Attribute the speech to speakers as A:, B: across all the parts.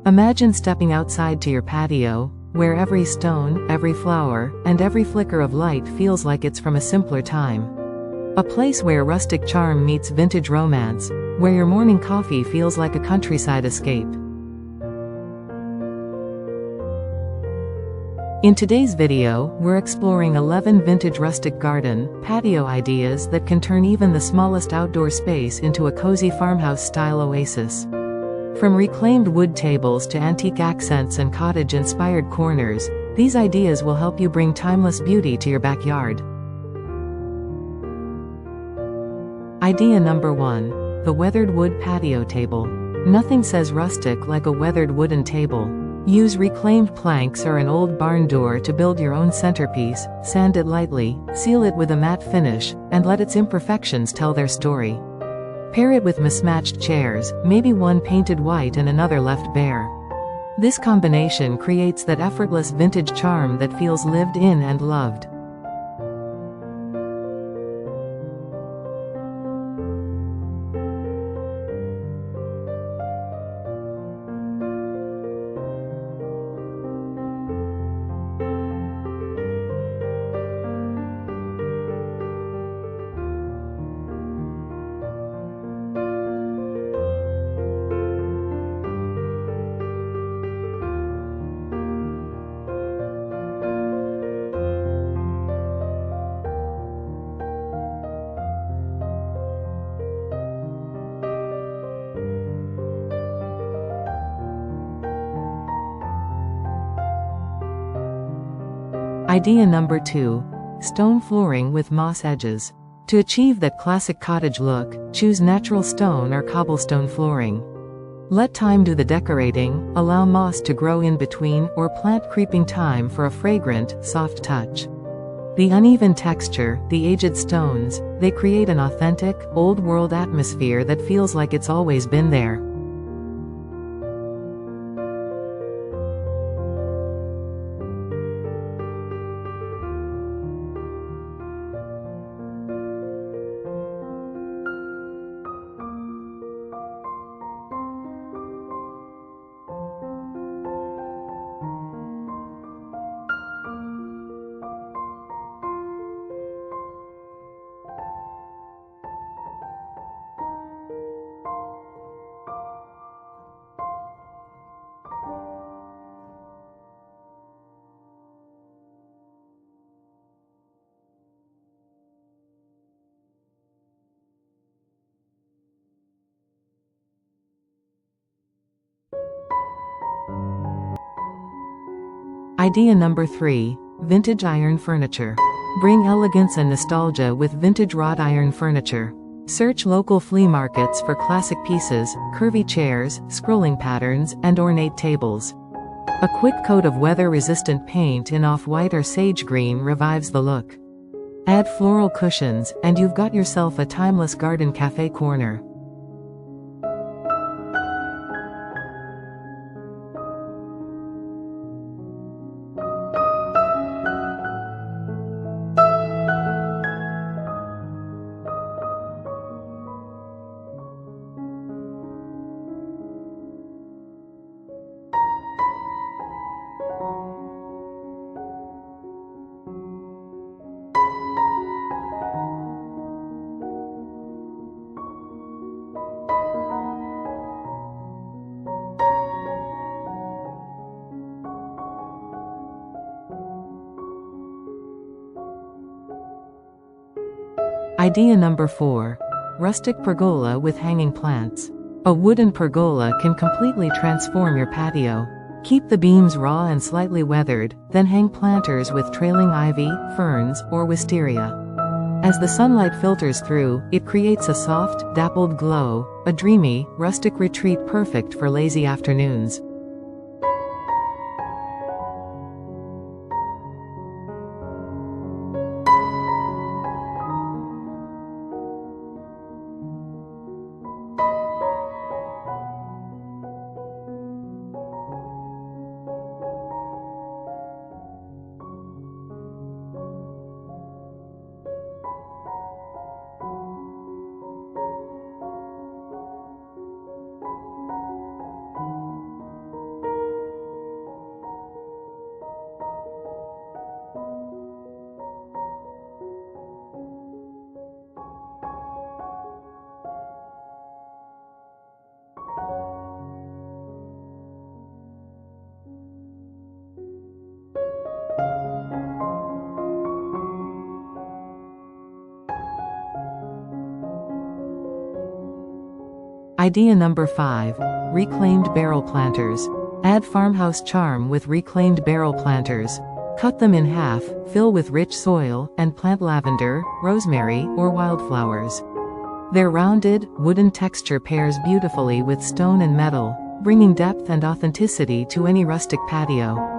A: Imagine stepping outside to your patio, where every stone, every flower, and every flicker of light feels like it's from a simpler time. A place where rustic charm meets vintage romance, where your morning coffee feels like a countryside escape. In today's video, we're exploring 11 vintage rustic garden, patio ideas that can turn even the smallest outdoor space into a cozy farmhouse-style oasis. From reclaimed wood tables to antique accents and cottage-inspired corners, these ideas will help you bring timeless beauty to your backyard. Idea number 1. The weathered wood patio table. Nothing says rustic like a weathered wooden table. Use reclaimed planks or an old barn door to build your own centerpiece, sand it lightly, seal it with a matte finish, and let its imperfections tell their story. Pair it with mismatched chairs, maybe one painted white and another left bare. This combination creates that effortless vintage charm that feels lived in and loved. Idea number 2. Stone flooring with moss edges. To achieve that classic cottage look, choose natural stone or cobblestone flooring. Let time do the decorating, allow moss to grow in between, or plant creeping thyme for a fragrant, soft touch. The uneven texture, the aged stones, they create an authentic, old-world atmosphere that feels like it's always been there. Idea number 3. Vintage iron furniture. Bring elegance and nostalgia with vintage wrought iron furniture. Search local flea markets for classic pieces, curvy chairs, scrolling patterns, and ornate tables. A quick coat of weather-resistant paint in off-white or sage green revives the look. Add floral cushions, and you've got yourself a timeless garden cafe corner. Idea number 4. Rustic pergola with hanging plants. A wooden pergola can completely transform your patio. Keep the beams raw and slightly weathered, then hang planters with trailing ivy, ferns, or wisteria. As the sunlight filters through, it creates a soft, dappled glow, a dreamy, rustic retreat perfect for lazy afternoons. Idea number 5. Reclaimed barrel planters. Add farmhouse charm with reclaimed barrel planters. Cut them in half, fill with rich soil, and plant lavender, rosemary, or wildflowers. Their rounded, wooden texture pairs beautifully with stone and metal, bringing depth and authenticity to any rustic patio.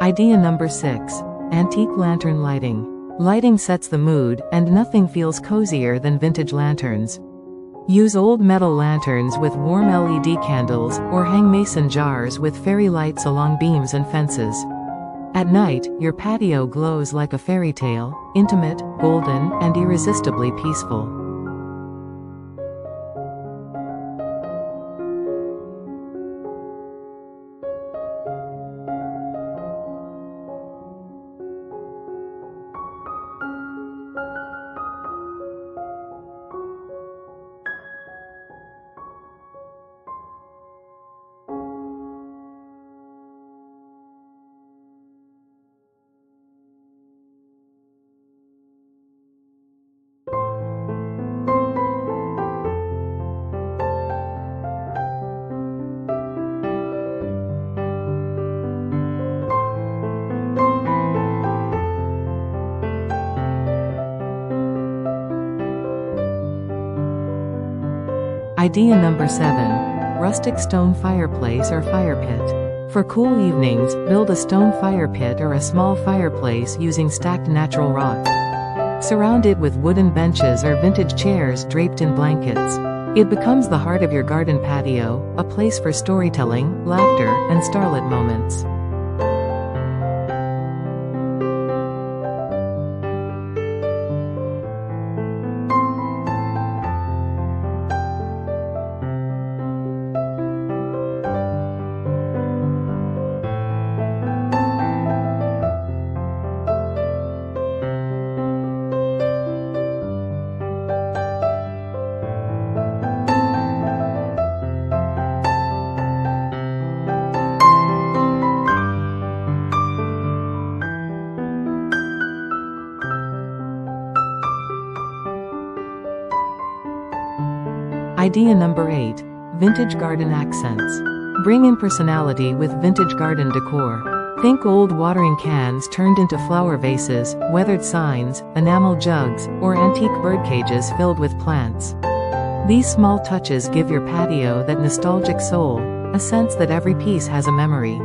A: Idea number 6. Antique lantern lighting. Lighting sets the mood, and nothing feels cozier than vintage lanterns. Use old metal lanterns with warm LED candles, or hang mason jars with fairy lights along beams and fences. At night, your patio glows like a fairy tale, intimate, golden, and irresistibly peaceful. Idea number 7. Rustic stone fireplace or fire pit. For cool evenings, build a stone fire pit or a small fireplace using stacked natural rock. Surround it with wooden benches or vintage chairs draped in blankets. It becomes the heart of your garden patio, a place for storytelling, laughter, and starlit moments. Idea number 8. Vintage garden accents. Bring in personality with vintage garden decor. Think old watering cans turned into flower vases, weathered signs, enamel jugs, or antique bird cages filled with plants. These small touches give your patio that nostalgic soul, a sense that every piece has a memory.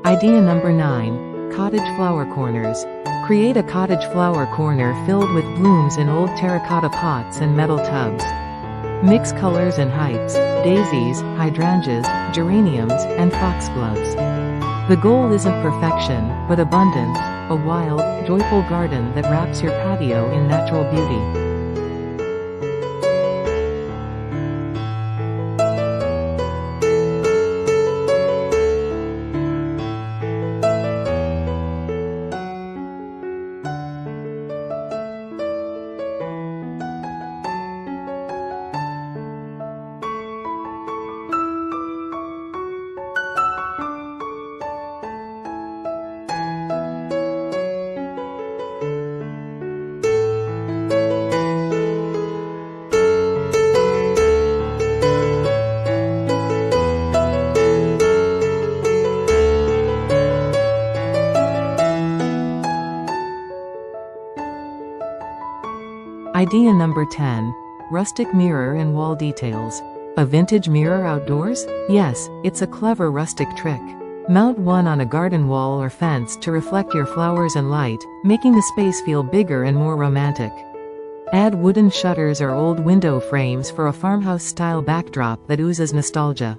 A: Idea number 9. Cottage flower corners. Create a cottage flower corner filled with blooms in old terracotta pots and metal tubs. Mix colors and heights: daisies, hydrangeas, geraniums, and foxgloves. The goal isn't perfection, but abundance, a wild, joyful garden that wraps your patio in natural beauty. Idea number 10. Rustic mirror and wall details. A vintage mirror outdoors? Yes, it's a clever rustic trick. Mount one on a garden wall or fence to reflect your flowers and light, making the space feel bigger and more romantic. Add wooden shutters or old window frames for a farmhouse-style backdrop that oozes nostalgia.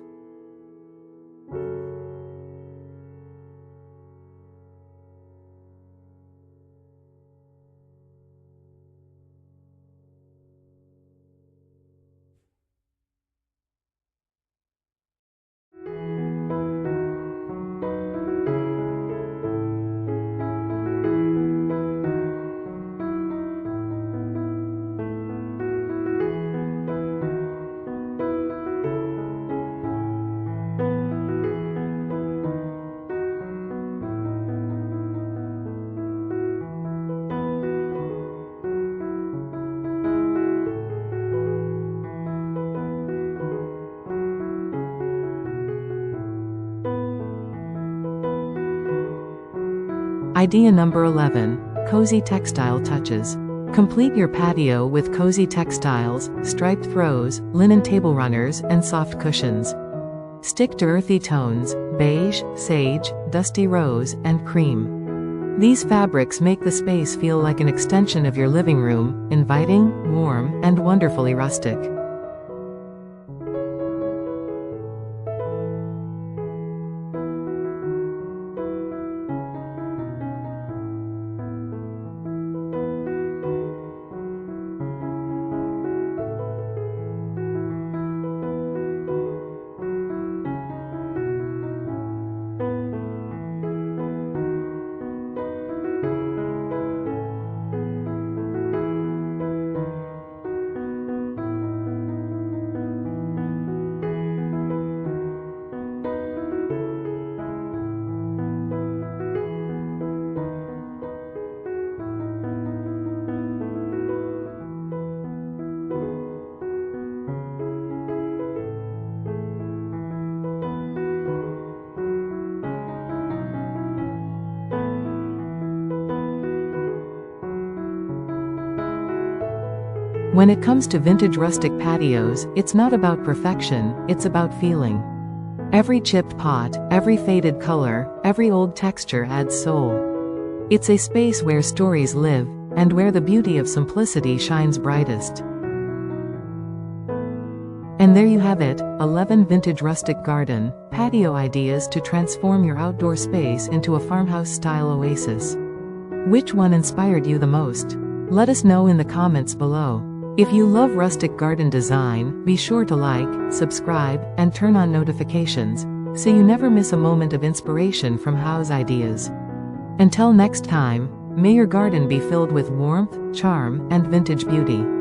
A: Idea number 11. Cozy textile touches. Complete your patio with cozy textiles, striped throws, linen table runners, and soft cushions. Stick to earthy tones, beige, sage, dusty rose, and cream. These fabrics make the space feel like an extension of your living room, inviting, warm, and wonderfully rustic. When it comes to vintage rustic patios, it's not about perfection, it's about feeling. Every chipped pot, every faded color, every old texture adds soul. It's a space where stories live, and where the beauty of simplicity shines brightest. And there you have it, 11 vintage rustic garden, patio ideas to transform your outdoor space into a farmhouse-style oasis. Which one inspired you the most? Let us know in the comments below. If you love rustic garden design, be sure to like, subscribe, and turn on notifications, so you never miss a moment of inspiration from Houzz ideas. Until next time, may your garden be filled with warmth, charm, and vintage beauty.